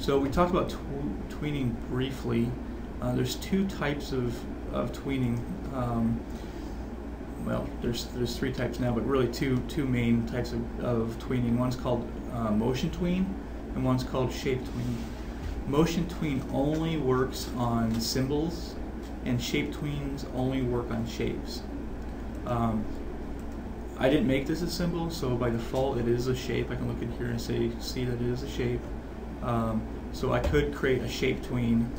So we talked about tweening briefly. There's two types of tweening. Well, there's three types now, but really two main types of tweening. One's called motion tween, and one's called shape tween. Motion tween only works on symbols, and shape tweens only work on shapes. I didn't make this a symbol, so by default it is a shape. I can look in here and see that it is a shape. So I could create a shape tween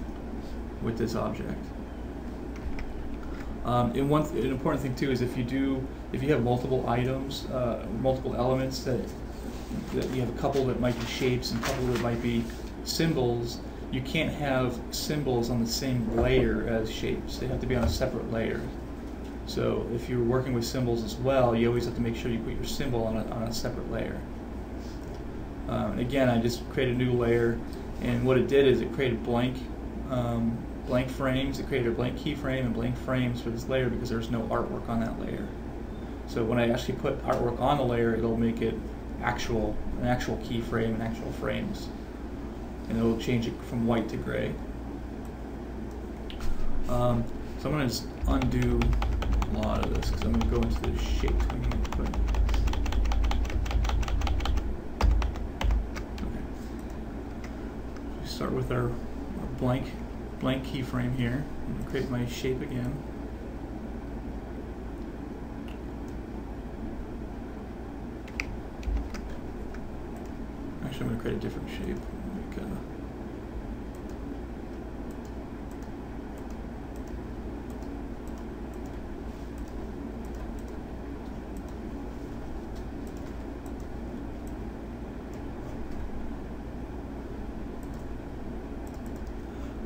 with this object. And an important thing too is if you have multiple items, multiple elements that you have a couple that might be shapes and a couple that might be symbols, you can't have symbols on the same layer as shapes. They have to be on a separate layer. So if you're working with symbols as well, you always have to make sure you put your symbol on a separate layer. Again, I just created a new layer, and what it did is it created blank frames. It created a blank keyframe and blank frames for this layer because there's no artwork on that layer. So when I actually put artwork on the layer, it'll make it an actual keyframe and actual frames, and it'll change it from white to gray. So I'm going to just undo a lot of this because I'm going to go into the shape tweening input. Okay. Start with our blank keyframe here. I'm going to create my shape again. Actually, I'm going to create a different shape.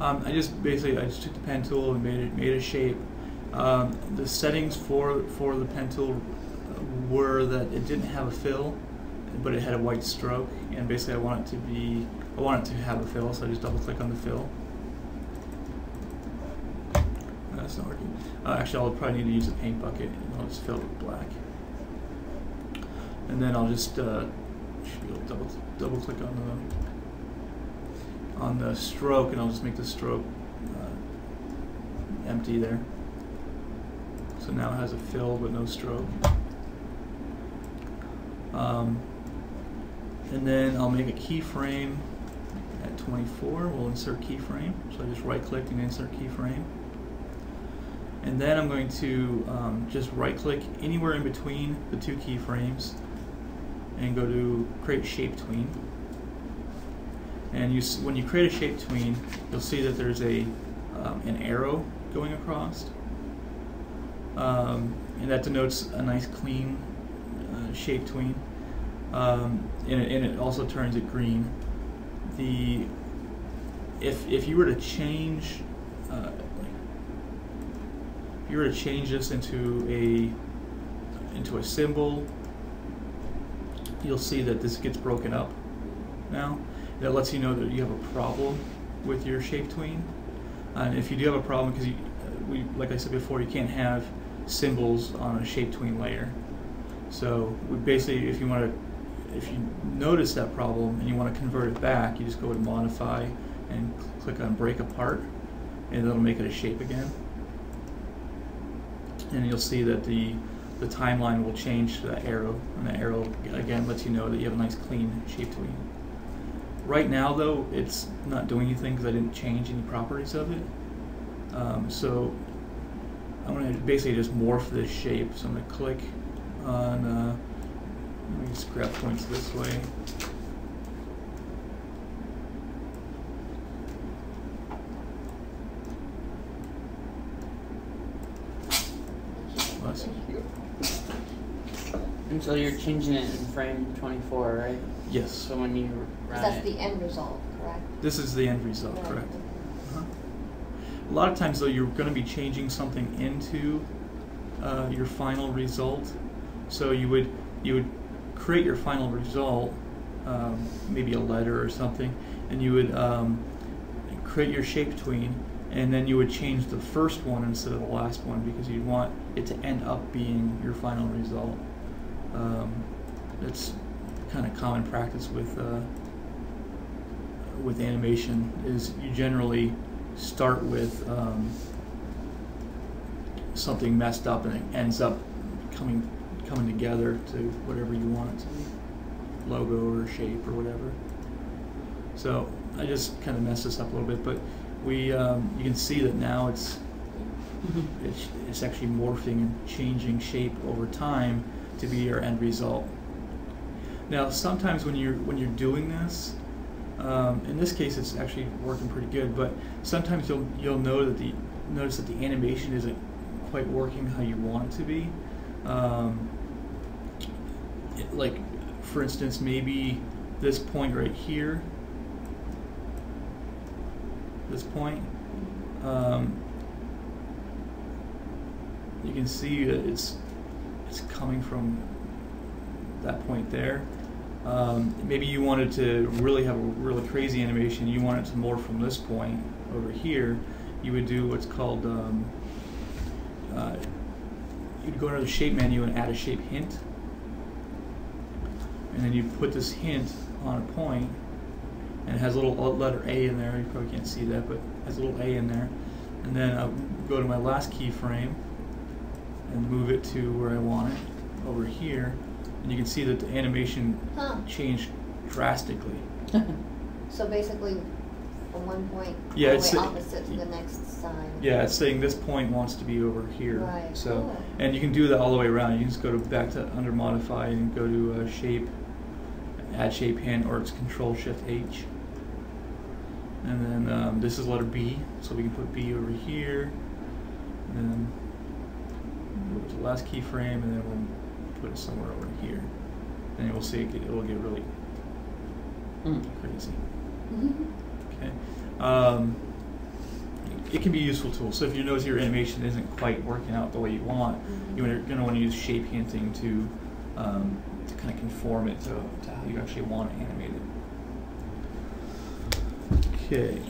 I just took the pen tool and made a shape. The settings for the pen tool were that it didn't have a fill, but it had a white stroke, and basically I want it to have a fill, so I just double click on the fill. That's not working. Actually, I'll probably need to use a paint bucket, and I'll just fill it with black. And then I'll just should be able to double click on the stroke, and I'll just make the stroke empty there. So now it has a fill but no stroke. And then I'll make a keyframe at 24. We'll insert keyframe. So I just right click and insert keyframe. And then I'm going to just right click anywhere in between the two keyframes and go to create shape tween. And when you create a shape tween, you'll see that there's an arrow going across, and that denotes a nice clean shape tween, and it also turns it green. If you were to change this into a symbol, you'll see that this gets broken up now. That lets you know that you have a problem with your shape tween. And if you do have a problem, because like I said before, you can't have symbols on a shape tween layer. So we basically, if you notice that problem and you want to convert it back, you just go to modify and click on break apart, and it'll make it a shape again. And you'll see that the timeline will change to that arrow, and that arrow again lets you know that you have a nice clean shape tween. Right now, though, it's not doing anything because I didn't change any properties of it. So I'm going to basically just morph this shape. So I'm going to click on, let me just grab points this way. And so you're changing it in frame 24, right? Yes. So when you run that's the end result, correct? This is the end result, correct. A lot of times, though, you're going to be changing something into your final result. So you would create your final result, maybe a letter or something, and you would create your shape tween, and then you would change the first one instead of the last one because you want it to end up being your final result. It's kind of common practice with with animation is you generally start with something messed up and it ends up coming together to whatever you want it to be, logo or shape or whatever. So I just kind of messed this up a little bit, but you can see that now it's actually morphing and changing shape over time to be your end result. Now sometimes when you're doing this, in this case it's actually working pretty good, but sometimes you'll notice that the animation isn't quite working how you want it to be. Like for instance, maybe this point right here, this point, you can see that it's coming from that point there. Maybe you wanted to really have a really crazy animation, you want it to morph from this point over here, you would do what's called, you'd go to the shape menu and add a shape hint, and then you put this hint on a point, and it has a little letter A in there. You probably can't see that, but it has a little A in there. And then I'll go to my last keyframe and move it to where I want it, over here, and you can see that the animation changed drastically. So basically, from one point all Yeah, the way opposite to the next side. Yeah, it's saying this point wants to be over here. Right. So, Cool. and you can do that all the way around. You can just go back to under modify and go to shape, add shape hint, or it's Control Shift H. And then this is letter B, so we can put B over here, and then move it to the last keyframe, and then we'll put it somewhere over here. And you'll see it'll get really crazy. Okay. It can be a useful tool. So if you notice your animation isn't quite working out the way you want, you're going to want to use shape hinting to kind of conform it to how you actually want it animated. Okay.